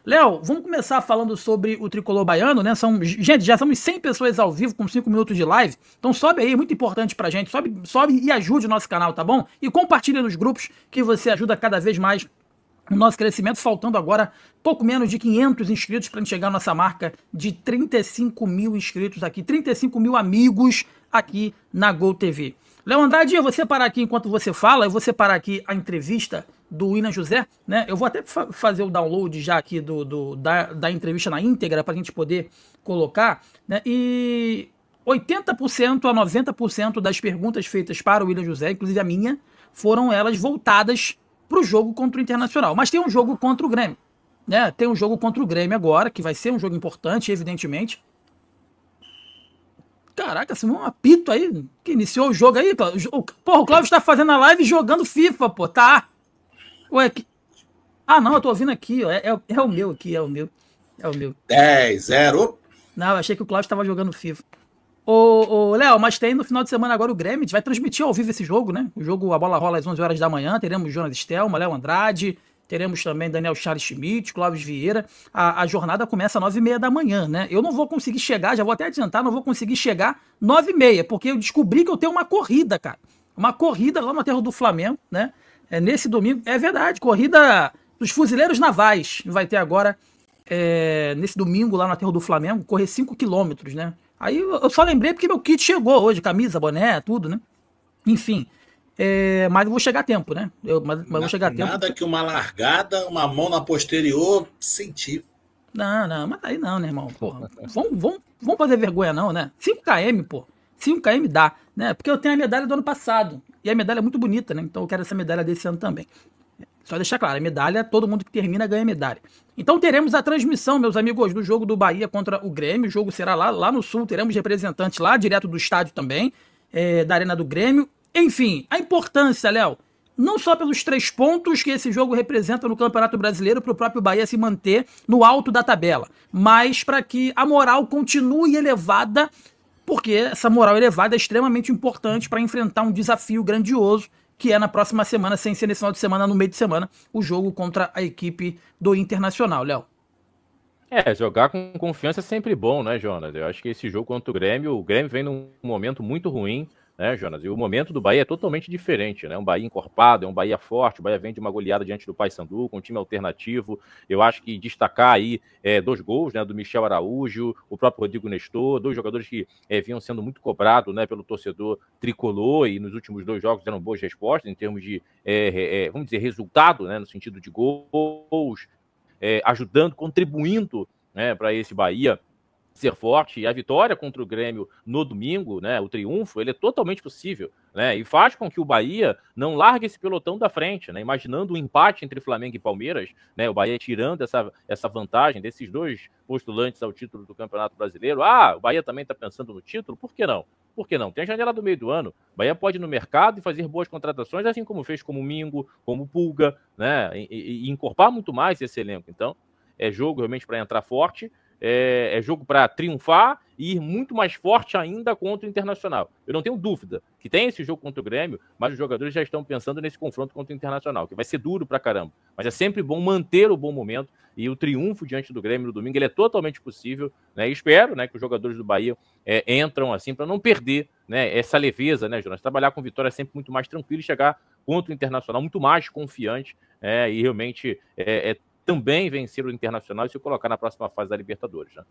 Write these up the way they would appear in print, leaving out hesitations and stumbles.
Léo, vamos começar falando sobre o tricolor baiano, né? Gente, já somos 100 pessoas ao vivo com 5 minutos de live. Então sobe aí, muito importante pra gente. Sobe e ajude o nosso canal, tá bom? E compartilha nos grupos que você ajuda cada vez mais o nosso crescimento, faltando agora pouco menos de 500 inscritos para a gente chegar à nossa marca de 35 mil inscritos aqui, 35 mil amigos aqui na Gol TV. Léo Andrade, eu vou separar aqui enquanto você fala, eu vou separar aqui a entrevista do William José, né? Eu vou até fazer o download já aqui da entrevista na íntegra para a gente poder colocar, né? E 80% a 90% das perguntas feitas para o William José, inclusive a minha, foram elas voltadas para o jogo contra o Internacional. Mas tem um jogo contra o Grêmio, né? Tem um jogo contra o Grêmio agora, que vai ser um jogo importante, evidentemente. Caraca, assim, um apito aí, que iniciou o jogo aí. Porra, o Cláudio está fazendo a live jogando FIFA, pô, tá? Ué, ah, não, eu tô ouvindo aqui, ó. É o meu aqui, é o meu. 10-0. Não, eu achei que o Cláudio estava jogando FIFA. Ô, Léo, mas tem no final de semana agora o Grêmio, a gente vai transmitir ao vivo esse jogo, né? O jogo, a bola rola às 11 horas da manhã, teremos Jonas Stelma, Léo Andrade, teremos também Daniel Charles Schmidt, Clóvis Vieira. A jornada começa às 9h30 da manhã, né? Eu não vou conseguir chegar, já vou até adiantar, não vou conseguir chegar 9h30, porque eu descobri que eu tenho uma corrida, cara. Uma corrida lá no aterro do Flamengo, né? Nesse domingo, é verdade, corrida dos fuzileiros navais, vai ter agora, nesse domingo lá no aterro do Flamengo, correr 5 quilômetros, né? Aí eu só lembrei porque meu kit chegou hoje, camisa, boné, tudo, né? Enfim, mas eu vou chegar a tempo, né? Mas vou chegar a tempo. Nada que uma largada, uma mão na posterior, sentir. Não, mas aí não, né, irmão? Porra, vamos fazer vergonha não, né? 5 km, pô. 5 km dá, né? Porque eu tenho a medalha do ano passado. E a medalha é muito bonita, né? Então eu quero essa medalha desse ano também. Só deixar claro, a medalha, todo mundo que termina ganha medalha. Então teremos a transmissão, meus amigos, do jogo do Bahia contra o Grêmio. O jogo será lá no Sul, teremos representantes lá, direto do estádio também, da Arena do Grêmio. Enfim, a importância, Léo, não só pelos 3 pontos que esse jogo representa no Campeonato Brasileiro para o próprio Bahia se manter no alto da tabela, mas para que a moral continue elevada, porque essa moral elevada é extremamente importante para enfrentar um desafio grandioso, que é na próxima semana, sem ser nesse final de semana, no meio de semana, o jogo contra a equipe do Internacional, Léo. Jogar com confiança é sempre bom, né, Jonas? Eu acho que esse jogo contra o Grêmio vem num momento muito ruim, né, Jonas? E o momento do Bahia é totalmente diferente, né? Um Bahia encorpado, é um Bahia forte, o Bahia vem de uma goleada diante do Paysandu, com um time alternativo. Eu acho que destacar aí 2 gols, né, do Michel Araújo, o próprio Rodrigo Nestor, 2 jogadores que vinham sendo muito cobrados, né, pelo torcedor tricolor, e nos últimos 2 jogos deram boas respostas em termos de, vamos dizer, resultado, né, no sentido de gols, ajudando, contribuindo, né, para esse Bahia ser forte. E a vitória contra o Grêmio no domingo, né, o triunfo, ele é totalmente possível, né, e faz com que o Bahia não largue esse pelotão da frente, né, imaginando um empate entre Flamengo e Palmeiras, né, o Bahia tirando essa vantagem desses 2 postulantes ao título do Campeonato Brasileiro. O Bahia também está pensando no título, por que não? Por que não? Tem a janela do meio do ano, o Bahia pode ir no mercado e fazer boas contratações, assim como fez como Mingo, como Pulga, né, e encorpar muito mais esse elenco. Então, é jogo realmente para entrar forte, é jogo para triunfar e ir muito mais forte ainda contra o Internacional. Eu não tenho dúvida que tem esse jogo contra o Grêmio, mas os jogadores já estão pensando nesse confronto contra o Internacional, que vai ser duro pra caramba. Mas é sempre bom manter o bom momento, e o triunfo diante do Grêmio no domingo ele é totalmente possível, né? E espero, né, que os jogadores do Bahia entram assim para não perder, né, essa leveza, né, Jonas? Trabalhar com vitória é sempre muito mais tranquilo e chegar contra o Internacional muito mais confiante, e realmente também vencer o Internacional e se colocar na próxima fase da Libertadores, né?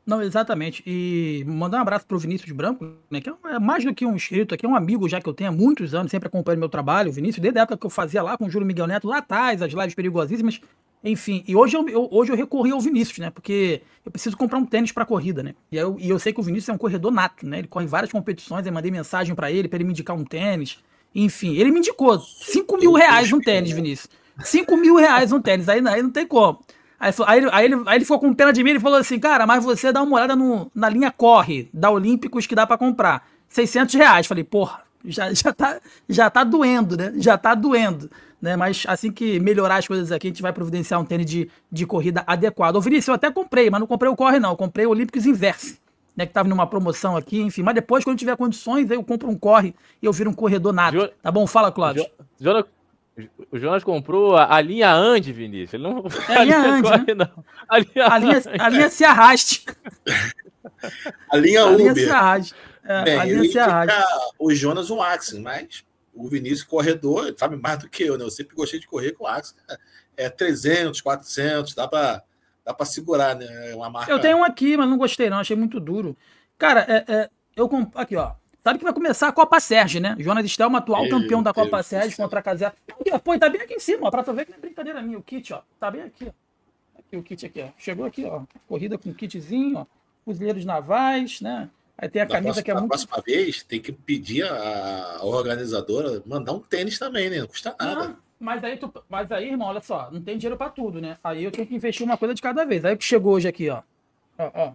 Não, exatamente. E mandar um abraço pro Vinícius Branco, né, que é mais do que um inscrito aqui, é um amigo já que eu tenho há muitos anos, sempre acompanha meu trabalho, o Vinícius, desde a época que eu fazia lá com o Júlio Miguel Neto, lá atrás, as lives perigosíssimas, enfim. E hoje eu recorri ao Vinícius, né, porque eu preciso comprar um tênis pra corrida, né, e eu sei que o Vinícius é um corredor nato, né, ele corre várias competições, eu mandei mensagem pra ele me indicar um tênis, enfim. Ele me indicou R$ 5.000 um tênis, Vinícius. R$ 5.000 um tênis, aí não tem como. Aí ele ficou com pena de mim, ele falou assim, cara, mas você dá uma olhada na linha Corre, da Olímpicos, que dá pra comprar. R$ 600. Falei, porra, já tá doendo, né? Já tá doendo, né? Mas assim que melhorar as coisas aqui, a gente vai providenciar um tênis de corrida adequado. Ô, Vinícius, eu até comprei, mas não comprei o Corre, não. Eu comprei o Olímpicos Inverse, né? Que tava numa promoção aqui, enfim. Mas depois, quando tiver condições, aí eu compro um Corre e eu viro um corredor nato. Tá bom? Fala, Cláudio. O Jonas comprou a linha Andy, Vinícius. Ele não a linha Andy, corre, né? não. A linha se arraste. A linha A Uber. linha se arraste. Bem, a linha ele se arraste. o Jonas um Axel, mas o Vinícius corredor, ele sabe mais do que eu, né? Eu sempre gostei de correr com o Axel. 300, 400, dá pra segurar, né? Uma marca... Eu tenho um aqui, mas não gostei não, achei muito duro. Cara, aqui, ó. Sabe que vai começar a Copa Sérgio, né? Jonas Stelma, atual campeão da Copa Sérgio contra a Casé. Pô, tá bem aqui em cima, ó, pra tu ver que não é brincadeira minha. O kit, ó, tá bem aqui, ó. Aqui, o kit aqui, ó. Chegou aqui, ó. Corrida com kitzinho, ó. Fuzileiros navais, né? Aí tem a camisa que é muito... Na próxima vez, tem que pedir a organizadora mandar um tênis também, né? Não custa nada. Não, mas aí, irmão, olha só, não tem dinheiro pra tudo, né? Aí eu tenho que investir uma coisa de cada vez. Aí o que chegou hoje aqui, ó. Ó.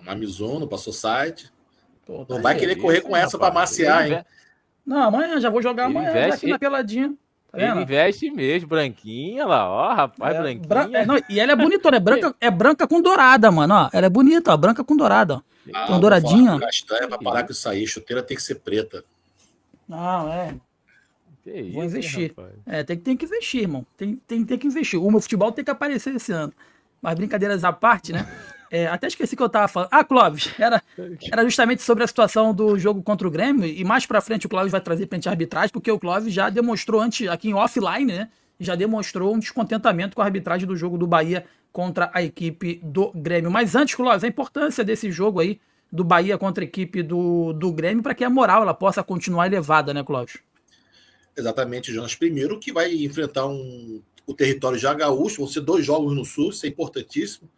Uma Mizuno, passou site. Pô, não vai querer correr com essa pra maciar, hein? Não, amanhã, já vou jogar amanhã, já aqui na peladinha. Tá vendo? Ele investe mesmo, branquinha lá, ó, rapaz, branquinha. E ela é bonitona, é branca com dourada, mano, ó. Ela é bonita, ó, branca com dourada, ó. Tem douradinha. Castanha, pra parar com isso aí, chuteira tem que ser preta. Não, vou investir. Rapaz. Tem que investir, irmão. Tem que investir. O meu futebol tem que aparecer esse ano. Mas brincadeiras à parte, né? Até esqueci que eu tava falando. Clóvis, era justamente sobre a situação do jogo contra o Grêmio, e mais pra frente o Clóvis vai trazer pra gente a arbitragem, porque o Clóvis já demonstrou antes, aqui em offline, né? Já demonstrou um descontentamento com a arbitragem do jogo do Bahia contra a equipe do Grêmio. Mas antes, Clóvis, a importância desse jogo aí, do Bahia contra a equipe do Grêmio, para que a moral ela possa continuar elevada, né, Clóvis? Exatamente, Jonas. Primeiro que vai enfrentar o território já gaúcho, vão ser 2 jogos no Sul, isso é importantíssimo.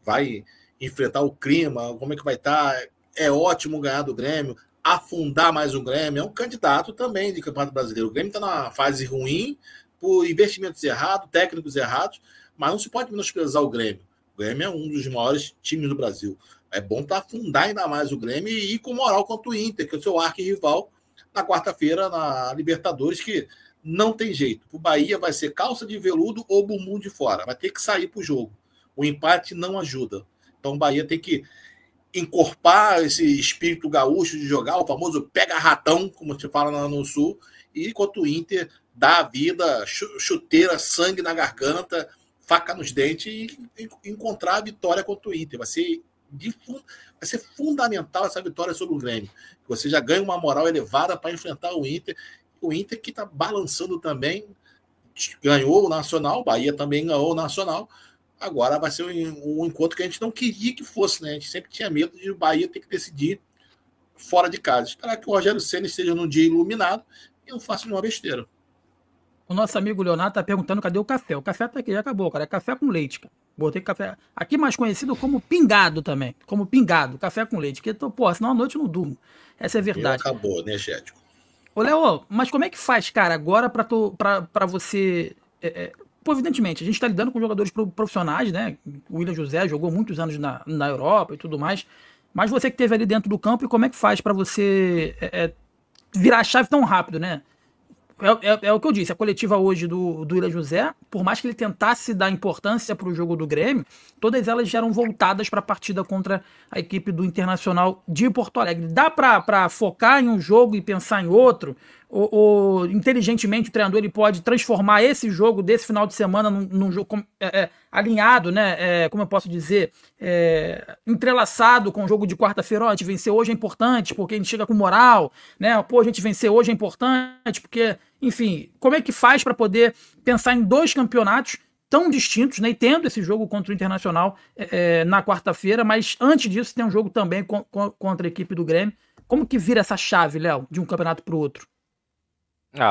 Vai enfrentar o clima, como é que vai estar. É ótimo ganhar do Grêmio, afundar mais o Grêmio. É um candidato também de Campeonato Brasileiro. O Grêmio está numa fase ruim, por investimentos errados, técnicos errados, mas não se pode menosprezar o Grêmio. O Grêmio é um dos maiores times do Brasil. É bom para afundar ainda mais o Grêmio e ir com moral contra o Inter, que é o seu arquirrival, na quarta-feira, na Libertadores, que não tem jeito. O Bahia vai ser calça de veludo ou bumbum de fora. Vai ter que sair para o jogo. O empate não ajuda. Então o Bahia tem que encorpar esse espírito gaúcho de jogar, o famoso pega-ratão, como se fala no Sul, e enquanto o Inter dá a vida, chuteira, sangue na garganta, faca nos dentes e encontrar a vitória contra o Inter. Vai ser fundamental essa vitória sobre o Grêmio. Você já ganha uma moral elevada para enfrentar o Inter. O Inter que está balançando também, ganhou o Nacional, o Bahia também ganhou o Nacional. Agora vai ser um encontro que a gente não queria que fosse, né? A gente sempre tinha medo de o Bahia ter que decidir fora de casa. Esperar que o Rogério Ceni esteja num dia iluminado e não faça nenhuma besteira. O nosso amigo Leonardo tá perguntando cadê o café. O café tá aqui, já acabou, cara. É café com leite, cara. Botei café. Aqui mais conhecido como pingado também. Como pingado, café com leite. Porque, senão à noite eu não durmo. Essa é a verdade. Acabou, energético. Ô, Léo, mas como é que faz, cara, agora pra você... Pô, evidentemente, a gente tá lidando com jogadores profissionais, né? O William José jogou muitos anos na Europa e tudo mais. Mas você que esteve ali dentro do campo, e como é que faz pra você virar a chave tão rápido, né? É o que eu disse, a coletiva hoje do William José, por mais que ele tentasse dar importância para o jogo do Grêmio, todas elas já eram voltadas para a partida contra a equipe do Internacional de Porto Alegre. Dá para focar em um jogo e pensar em outro? Ou inteligentemente o treinador ele pode transformar esse jogo desse final de semana num jogo alinhado, né? Como eu posso dizer, entrelaçado com o jogo de quarta-feira. Ó, a gente vencer hoje é importante porque a gente chega com moral, né? Pô, a gente vencer hoje é importante porque, enfim, como é que faz para poder pensar em 2 campeonatos tão distintos, né? E tendo esse jogo contra o Internacional na quarta-feira, mas antes disso tem um jogo também contra a equipe do Grêmio. Como que vira essa chave, Léo, de um campeonato para o outro?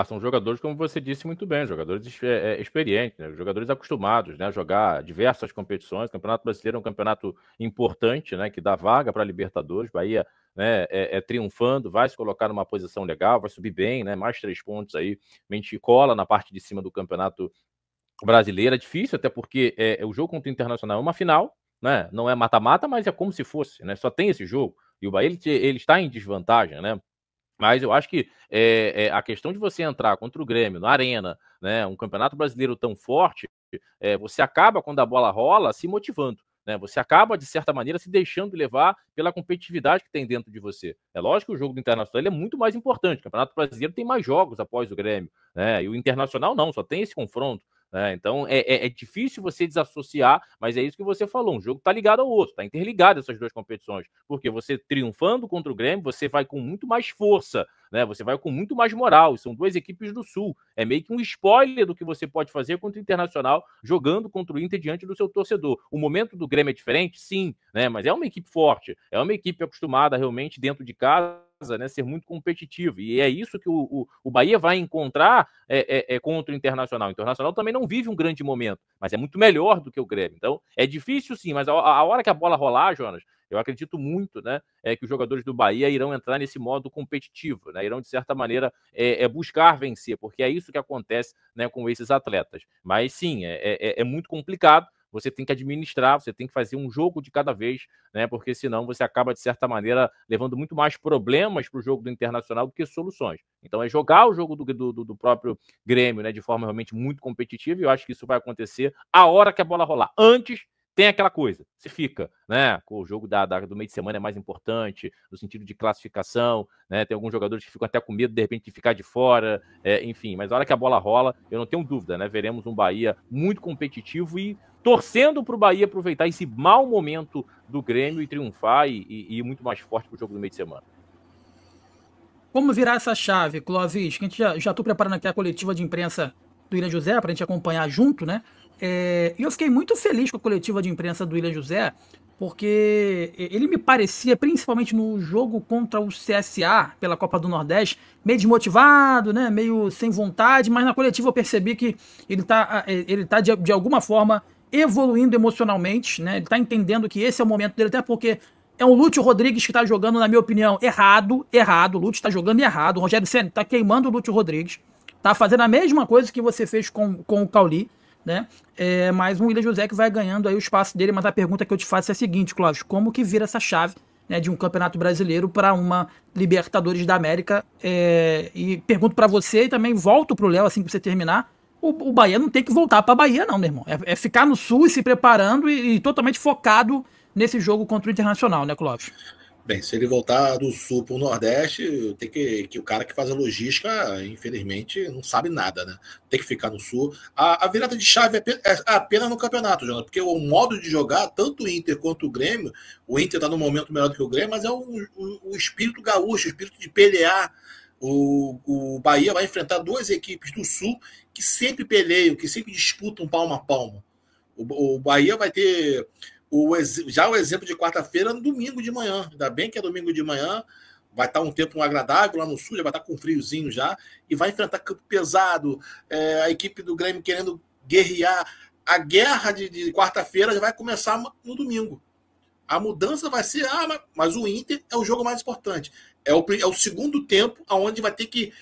São jogadores, como você disse muito bem, jogadores experientes, né? Jogadores acostumados, né, a jogar diversas competições. O Campeonato Brasileiro é um campeonato importante, né, que dá vaga para a Libertadores. Bahia, né, triunfando, vai se colocar numa posição legal, vai subir bem, né, mais 3 pontos aí, mente cola na parte de cima do Campeonato Brasileiro. É difícil, até porque o jogo contra o Internacional é uma final, né, não é mata-mata, mas é como se fosse, né, só tem esse jogo. E o Bahia ele está em desvantagem, né? Mas eu acho que a questão de você entrar contra o Grêmio na Arena, né, um campeonato brasileiro tão forte, você acaba, quando a bola rola, se motivando. né? Você acaba, de certa maneira, se deixando levar pela competitividade que tem dentro de você. É lógico que o jogo do Internacional ele é muito mais importante. O Campeonato Brasileiro tem mais jogos após o Grêmio, né? E o Internacional não, só tem esse confronto. Então é difícil você desassociar, mas é isso que você falou, um jogo está ligado ao outro, está interligado essas duas competições, porque você triunfando contra o Grêmio, você vai com muito mais força, né? Você vai com muito mais moral, são duas equipes do Sul, é meio que um spoiler do que você pode fazer contra o Internacional, jogando contra o Inter diante do seu torcedor. O momento do Grêmio é diferente? Sim, né? Mas é uma equipe forte, é uma equipe acostumada realmente dentro de casa, né, ser muito competitivo, e é isso que o Bahia vai encontrar contra o Internacional. O Internacional também não vive um grande momento, mas é muito melhor do que o Grêmio. Então, é difícil sim, mas a hora que a bola rolar, Jonas, eu acredito muito, né, que os jogadores do Bahia irão entrar nesse modo competitivo, né, irão, de certa maneira, buscar vencer, porque é isso que acontece, né, com esses atletas. Mas sim, é muito complicado. Você tem que administrar, você tem que fazer um jogo de cada vez, né? Porque senão você acaba, de certa maneira, levando muito mais problemas para o jogo do Internacional do que soluções. Então é jogar o jogo do próprio Grêmio, né, de forma realmente muito competitiva, e eu acho que isso vai acontecer a hora que a bola rolar. Antes, tem aquela coisa, você fica, né? O jogo do meio de semana é mais importante, no sentido de classificação, né? Tem alguns jogadores que ficam até com medo, de repente, de ficar de fora, enfim. Mas a hora que a bola rola, eu não tenho dúvida, né? Veremos um Bahia muito competitivo e torcendo para o Bahia aproveitar esse mau momento do Grêmio e triunfar e ir muito mais forte para o jogo do meio de semana. Como virar essa chave, Clóvis? Que a gente já estou preparando aqui a coletiva de imprensa do William José para a gente acompanhar junto, né? E eu fiquei muito feliz com a coletiva de imprensa do William José, porque ele me parecia, principalmente no jogo contra o CSA pela Copa do Nordeste, meio desmotivado, né? Meio sem vontade, mas na coletiva eu percebi que ele tá de alguma forma evoluindo emocionalmente, né? Ele tá entendendo que esse é o momento dele, até porque é o Lúcio Rodrigues que tá jogando, na minha opinião, errado. O Lúcio tá jogando errado. O Rogério Ceni tá queimando o Lúcio Rodrigues. Tá fazendo a mesma coisa que você fez com o Cauli, né? Mas o William José que vai ganhando aí o espaço dele. Mas a pergunta que eu te faço é a seguinte, Clóvis: como que vira essa chave, né, de um Campeonato Brasileiro para uma Libertadores da América? E pergunto para você e também volto pro Léo assim que você terminar. O Bahia não tem que voltar pra Bahia não, meu irmão. É ficar no Sul e se preparando e totalmente focado nesse jogo contra o Internacional, né, Clóvis? Bem, se ele voltar do Sul para o Nordeste, tem que o cara que faz a logística, infelizmente, não sabe nada, né? Tem que ficar no Sul. A virada de chave é apenas no campeonato, Jonathan, porque o modo de jogar, tanto o Inter quanto o Grêmio, o Inter está num momento melhor do que o Grêmio, mas é o espírito gaúcho, o espírito de pelear. O Bahia vai enfrentar duas equipes do Sul que sempre peleiam, que sempre disputam palmo a palmo. O Bahia vai ter já o exemplo de quarta-feira no domingo de manhã. Ainda bem que é domingo de manhã, vai estar um tempo agradável lá no Sul, já vai estar com friozinho já, e vai enfrentar campo pesado, a equipe do Grêmio querendo guerrear. A guerra de quarta-feira já vai começar no domingo. A mudança vai ser, mas o Inter é o jogo mais importante. É o segundo tempo, onde vai ter que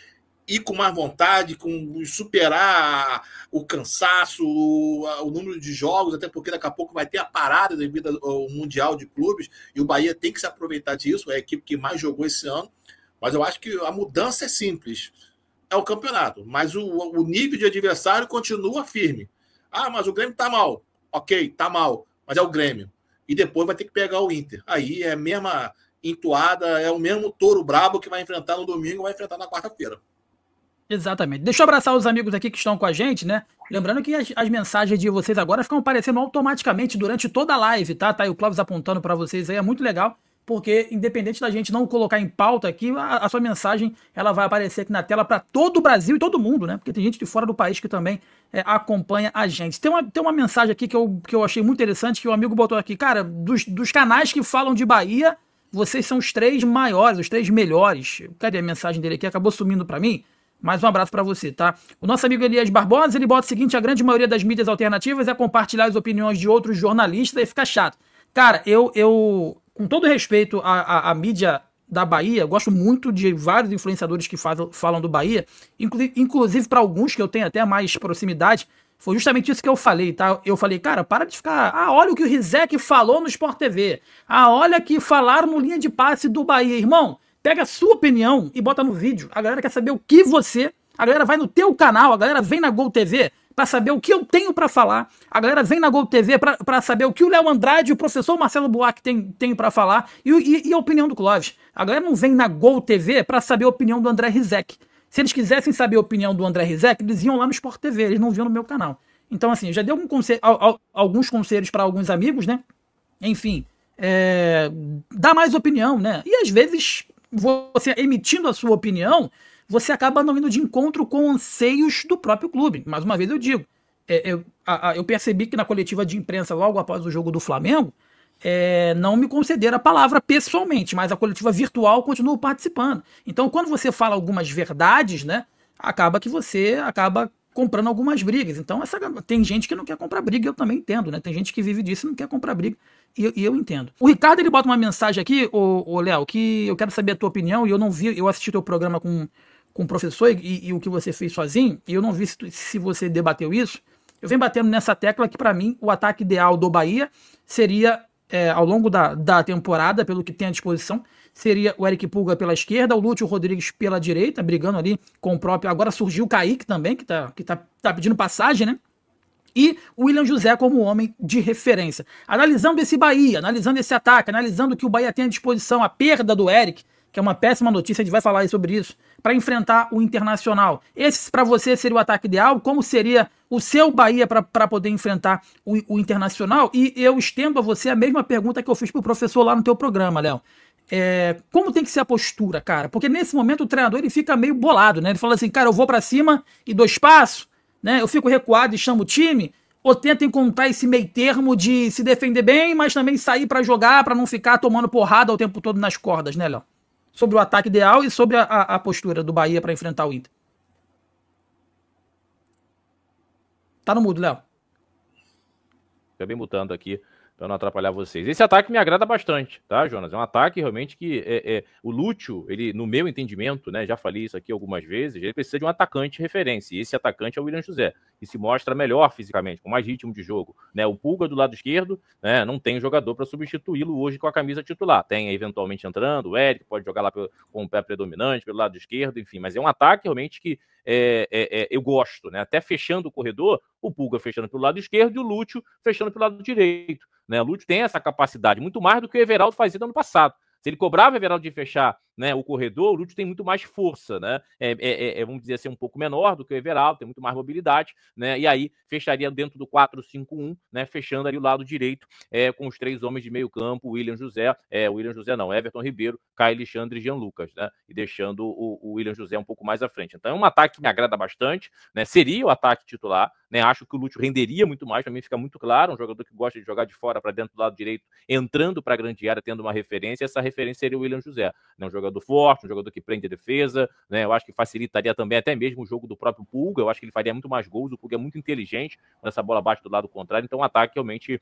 ir com mais vontade, superar o cansaço, o número de jogos, até porque daqui a pouco vai ter a parada devido ao Mundial de Clubes, e o Bahia tem que se aproveitar disso, é a equipe que mais jogou esse ano, mas eu acho que a mudança é simples, é o campeonato, mas o nível de adversário continua firme. Mas o Grêmio tá mal, ok, tá mal, mas é o Grêmio, e depois vai ter que pegar o Inter, aí é a mesma entoada, é o mesmo touro brabo que vai enfrentar no domingo, vai enfrentar na quarta-feira. Exatamente. Deixa eu abraçar os amigos aqui que estão com a gente, né? Lembrando que as mensagens de vocês agora ficam aparecendo automaticamente durante toda a live, tá? Tá aí o Clóvis apontando para vocês aí, é muito legal, porque independente da gente não colocar em pauta aqui, a sua mensagem ela vai aparecer aqui na tela para todo o Brasil e todo mundo, né? Porque tem gente de fora do país que também acompanha a gente. Tem uma mensagem aqui que eu achei muito interessante, que o amigo botou aqui. Cara, dos canais que falam de Bahia, vocês são os 3 maiores, os 3 melhores. Cadê a mensagem dele aqui? Acabou sumindo para mim. Mais um abraço para você, tá? O nosso amigo Elias Barbosa, ele bota o seguinte: a grande maioria das mídias alternativas é compartilhar as opiniões de outros jornalistas e fica chato. Cara, eu com todo respeito à mídia da Bahia, gosto muito de vários influenciadores que falam do Bahia, inclusive para alguns que eu tenho até mais proximidade. Foi justamente isso que eu falei, tá? Eu falei, cara, para de ficar... olha o que o Rizek falou no Sport TV. Olha que falaram no Linha de Passe do Bahia. Irmão, pega a sua opinião e bota no vídeo. A galera quer saber o que você... A galera vai no teu canal, a galera vem na Gol TV para saber o que eu tenho para falar. A galera vem na Gol TV para saber o que o Léo Andrade e o professor Marcelo Buarque tem para falar e a opinião do Clóvis. A galera não vem na Gol TV para saber a opinião do André Rizek. Se eles quisessem saber a opinião do André Rizek, eles iam lá no Sport TV, eles não viam no meu canal. Então, assim, eu já dei alguns conselhos para alguns amigos, né? Enfim, dá mais opinião, né? E às vezes, você emitindo a sua opinião, você acaba não indo de encontro com anseios do próprio clube. Mais uma vez eu digo, eu percebi que na coletiva de imprensa, logo após o jogo do Flamengo, não me concederam a palavra pessoalmente, mas a coletiva virtual continuo participando. Então, quando você fala algumas verdades, né, acaba que você acaba comprando algumas brigas. Então, tem gente que não quer comprar briga, eu também entendo, né? Tem gente que vive disso e não quer comprar briga, e eu entendo. O Ricardo, ele bota uma mensagem aqui, ô Léo, que eu quero saber a tua opinião, e eu não vi, eu assisti teu programa com o professor e o que você fez sozinho, e eu não vi se você debateu isso. Eu venho batendo nessa tecla que, para mim, o ataque ideal do Bahia seria, ao longo da temporada, pelo que tem à disposição, seria o Eric Pulga pela esquerda, o Lúcio Rodrigues pela direita, brigando ali com o próprio... Agora surgiu o Kaique também, que tá pedindo passagem, né? E o William José como homem de referência. Analisando esse Bahia, analisando esse ataque, analisando o que o Bahia tem à disposição, a perda do Eric, que é uma péssima notícia, a gente vai falar aí sobre isso, para enfrentar o Internacional. Esse, para você, seria o ataque ideal? Como seria o seu Bahia para poder enfrentar o Internacional? E eu estendo a você a mesma pergunta que eu fiz pro professor lá no teu programa, Léo. Como tem que ser a postura, cara? Porque nesse momento o treinador ele fica meio bolado, né? Ele fala assim, cara, eu vou para cima e dou espaço, né? Eu fico recuado e chamo o time, ou tenta encontrar esse meio termo de se defender bem, mas também sair para jogar, para não ficar tomando porrada o tempo todo nas cordas, né, Léo? Sobre o ataque ideal e sobre a postura do Bahia para enfrentar o Inter. Tá no mudo, Léo. Acabei mutando aqui para não atrapalhar vocês. Esse ataque me agrada bastante, tá, Jonas? É um ataque realmente que o Lúcio, ele, no meu entendimento, né, já falei isso aqui algumas vezes, ele precisa de um atacante de referência, e esse atacante é o William José, que se mostra melhor fisicamente, com mais ritmo de jogo, né? O Pulga do lado esquerdo, né, não tem jogador para substituí-lo hoje com a camisa titular. Tem eventualmente entrando, o Eric pode jogar lá com o pé predominante pelo lado esquerdo, enfim, mas é um ataque realmente que eu gosto, né? Até fechando o corredor, o Pulga fechando pelo lado esquerdo e o Lúcio fechando pelo lado direito, né? O Lúcio tem essa capacidade, muito mais do que o Everaldo fazia no ano passado. Se ele cobrava o Everaldo de fechar, né, o corredor, o Lúcio tem muito mais força, né? Vamos dizer assim, um pouco menor do que o Everaldo, tem muito mais mobilidade, né? E aí fecharia dentro do 4-5-1, né? Fechando ali o lado direito, com os três homens de meio campo, William José, Everton Ribeiro, Caio Alexandre e Jean Lucas, né? E deixando o William José um pouco mais à frente. Então é um ataque que me agrada bastante, né? Seria o ataque titular, né? Acho que o Lúcio renderia muito mais, para mim fica muito claro, um jogador que gosta de jogar de fora para dentro do lado direito, entrando para a grande área, tendo uma referência, essa referência seria o William José, né? Um jogador forte, um jogador que prende a defesa, né? Eu acho que facilitaria também até mesmo o jogo do próprio Pulga, eu acho que ele faria muito mais gols, o Pulga é muito inteligente quando essa bola bate do lado contrário, então um ataque realmente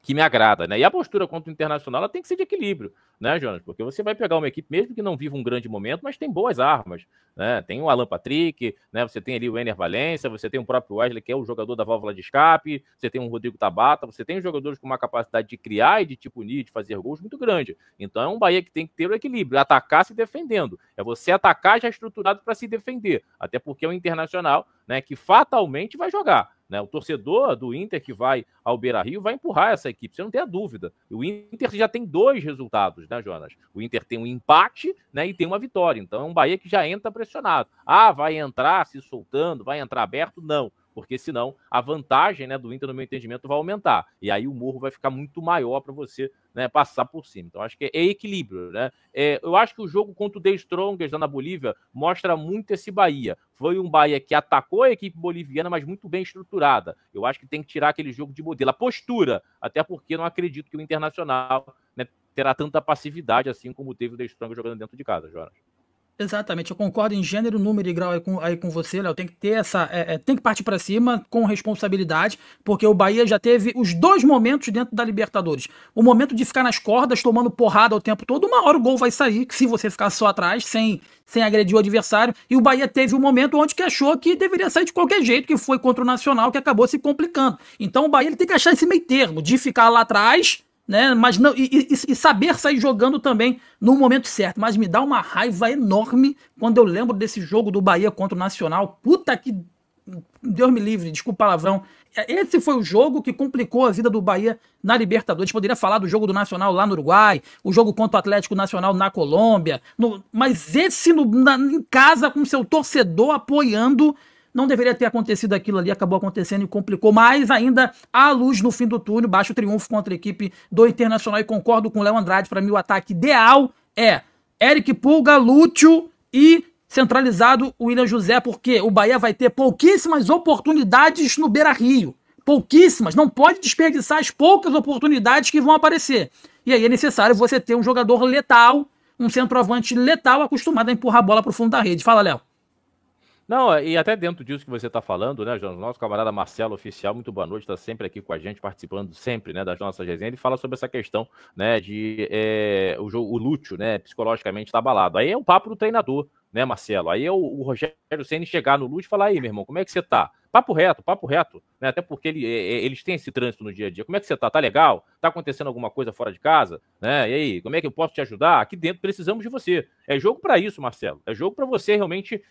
que me agrada, né? E a postura contra o Internacional, ela tem que ser de equilíbrio, né, Jonas? Porque você vai pegar uma equipe, mesmo que não viva um grande momento, mas tem boas armas, né? Tem o Alan Patrick, né? Você tem ali o Ener Valencia, você tem o próprio Wesley, que é o jogador da válvula de escape, você tem o Rodrigo Tabata, você tem jogadores com uma capacidade de criar e de te punir, de fazer gols muito grande. Então é um Bahia que tem que ter o equilíbrio, atacar se defendendo. É você atacar já estruturado para se defender, até porque é o Internacional, né, que fatalmente vai jogar. Né, o torcedor do Inter que vai ao Beira-Rio vai empurrar essa equipe, você não tem a dúvida. O Inter já tem 2 resultados, né, Jonas? O Inter tem um empate, né, e tem uma vitória. Então é um Bahia que já entra pressionado. Vai entrar se soltando, vai entrar aberto? Não. Porque senão a vantagem, né, do Inter, no meu entendimento, vai aumentar. E aí o morro vai ficar muito maior para você, né, passar por cima. Então acho que é equilíbrio, né? Eu acho que o jogo contra o The Strongest na Bolívia mostra muito esse Bahia. Foi um Bahia que atacou a equipe boliviana, mas muito bem estruturada. Eu acho que tem que tirar aquele jogo de modelo. A postura, até porque não acredito que o Internacional, né, terá tanta passividade assim como teve o The Strongest jogando dentro de casa, Jonas. Exatamente, eu concordo em gênero, número e grau aí com você, Léo. Tem que ter tem que partir para cima com responsabilidade, porque o Bahia já teve os 2 momentos dentro da Libertadores. O momento de ficar nas cordas, tomando porrada o tempo todo, uma hora o gol vai sair, se você ficar só atrás, sem agredir o adversário. E o Bahia teve um momento onde que achou que deveria sair de qualquer jeito, que foi contra o Nacional, que acabou se complicando. Então o Bahia ele tem que achar esse meio termo, de ficar lá atrás, né? Mas não, e saber sair jogando também no momento certo. Mas me dá uma raiva enorme quando eu lembro desse jogo do Bahia contra o Nacional. Puta que Deus me livre, desculpa o palavrão. Esse foi o jogo que complicou a vida do Bahia na Libertadores. Poderia falar do jogo do Nacional lá no Uruguai, o jogo contra o Atlético Nacional na Colômbia, mas esse em casa com seu torcedor apoiando, não deveria ter acontecido aquilo ali, acabou acontecendo e complicou, mas ainda há luz no fim do túnel, baixo triunfo contra a equipe do Internacional, e concordo com o Léo Andrade, para mim o ataque ideal é Eric Pulga, Lúcio e centralizado o William José, porque o Bahia vai ter pouquíssimas oportunidades no Beira-Rio. Pouquíssimas. Não pode desperdiçar as poucas oportunidades que vão aparecer. E aí é necessário você ter um jogador letal, um centroavante letal, acostumado a empurrar a bola para o fundo da rede. Fala, Léo. Não, e até dentro disso que você está falando, né, João? Nosso camarada Marcelo Oficial, muito boa noite, está sempre aqui com a gente, participando sempre, né, das nossas resenhas. Ele fala sobre essa questão, né, de o Lúcio, né, psicologicamente está abalado. Aí é o papo do treinador, né, Marcelo? Aí é o Rogério Ceni chegar no Lúcio e falar: aí, meu irmão, como é que você tá? Papo reto, né? Até porque eles têm esse trânsito no dia a dia. Como é que você tá? Tá legal? Tá acontecendo alguma coisa fora de casa? Né? E aí, como é que eu posso te ajudar? Aqui dentro precisamos de você. É jogo para isso, Marcelo. É jogo para você realmente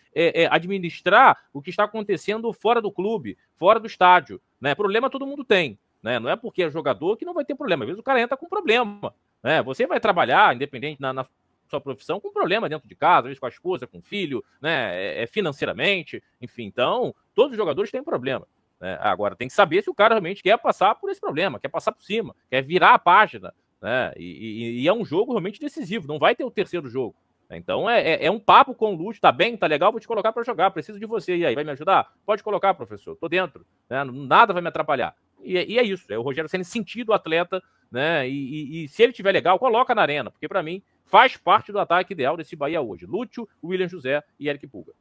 administrar o que está acontecendo fora do clube, fora do estádio. Né? Problema todo mundo tem. Né? Não é porque é jogador que não vai ter problema. Às vezes o cara entra com problema. Né? Você vai trabalhar, independente na sua profissão, com problema dentro de casa, às vezes com a esposa, com o filho, né, financeiramente, enfim. Então, todos os jogadores têm problema. Né? Agora, tem que saber se o cara realmente quer passar por esse problema, quer passar por cima, quer virar a página, né? E é um jogo realmente decisivo, não vai ter o terceiro jogo. Então, é um papo com o Lúcio, tá bem, tá legal, vou te colocar para jogar, preciso de você, e aí, vai me ajudar? Pode colocar, professor, tô dentro, né? Nada vai me atrapalhar. E é isso, é o Rogério Ceni sentir do atleta, né? E se ele tiver legal, coloca na arena, porque para mim faz parte do ataque ideal desse Bahia hoje. Lúcio, William José e Eric Pulga.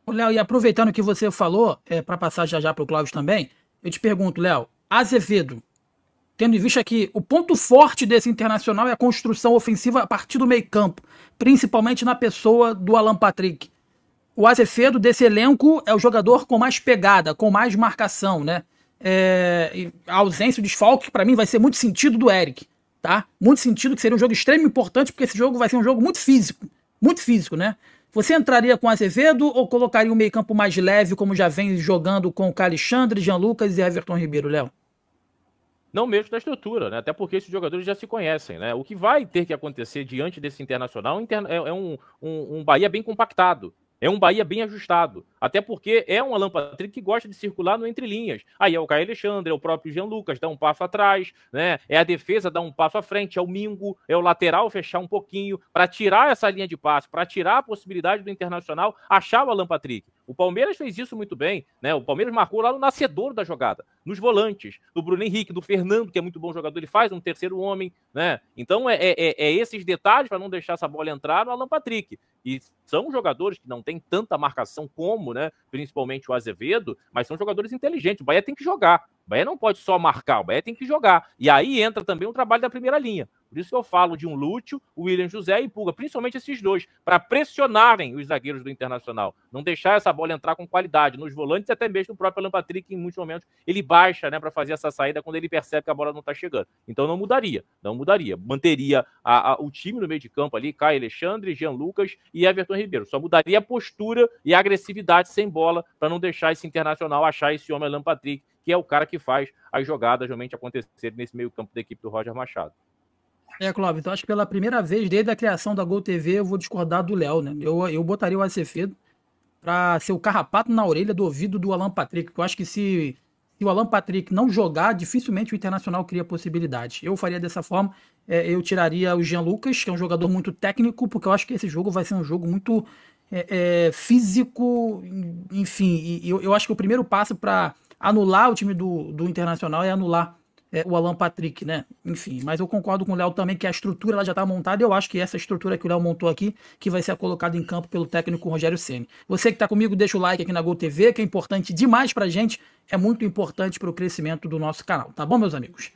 Léo, e aproveitando o que você falou, para passar já para o Cláudio também, eu te pergunto, Léo, Azevedo, tendo em vista que o ponto forte desse Internacional é a construção ofensiva a partir do meio campo, principalmente na pessoa do Alan Patrick. O Azevedo desse elenco é o jogador com mais pegada, com mais marcação, né? A ausência, o desfalque, para mim vai ser muito sentido do Eric, tá? Muito sentido, que seria um jogo extremamente importante, porque esse jogo vai ser um jogo muito físico, né? Você entraria com Azevedo ou colocaria um meio campo mais leve, como já vem jogando com o Alexandre, Jean Lucas e Everton Ribeiro, Léo? Não mesmo da estrutura, né? Até porque esses jogadores já se conhecem, né? O que vai ter que acontecer diante desse Internacional é um Bahia bem compactado. É um Bahia bem ajustado, até porque é um Alan Patrick que gosta de circular no entrelinhas. Aí é o Caio Alexandre, é o próprio Jean Lucas, dá um passo atrás, né? É a defesa dar um passo à frente, é o Mingo, é o lateral fechar um pouquinho para tirar essa linha de passe, para tirar a possibilidade do Internacional achar o Alan Patrick. O Palmeiras fez isso muito bem, né? O Palmeiras marcou lá no nascedor da jogada, nos volantes, do Bruno Henrique, do Fernando, que é muito bom jogador, ele faz um terceiro homem, né? Então é esses detalhes para não deixar essa bola entrar no Alan Patrick. E são jogadores que não têm tanta marcação como, né? Principalmente o Azevedo, mas são jogadores inteligentes. O Bahia tem que jogar. O Bahia não pode só marcar, o Bahia tem que jogar. E aí entra também o trabalho da primeira linha. Por isso que eu falo de um Lúcio, o William José e Pulga, principalmente esses dois, para pressionarem os zagueiros do Internacional. Não deixar essa bola entrar com qualidade nos volantes, até mesmo o próprio Alan Patrick, em muitos momentos, ele baixa, né, para fazer essa saída quando ele percebe que a bola não está chegando. Então não mudaria. Manteria o time no meio de campo ali, Caio Alexandre, Jean Lucas e Everton Ribeiro. Só mudaria a postura e a agressividade sem bola para não deixar esse Internacional achar esse homem Alan Patrick, que é o cara que faz as jogadas realmente acontecerem nesse meio campo da equipe do Roger Machado. Clóvis, então acho que pela primeira vez desde a criação da Gol TV eu vou discordar do Léo, né? Eu botaria o Azevedo para ser o carrapato na orelha do ouvido do Alan Patrick. Eu acho que se o Alan Patrick não jogar, dificilmente o Internacional cria possibilidade. Eu faria dessa forma, eu tiraria o Jean Lucas, que é um jogador muito técnico, porque eu acho que esse jogo vai ser um jogo muito físico, enfim. E eu acho que o primeiro passo para anular o time do Internacional é anular o Alan Patrick, né? Enfim, mas eu concordo com o Léo também que a estrutura ela já está montada e eu acho que essa estrutura que o Léo montou aqui, que vai ser colocada em campo pelo técnico Rogério Ceni. Você que está comigo, deixa o like aqui na Gol TV, que é importante demais pra gente, é muito importante para o crescimento do nosso canal, tá bom, meus amigos?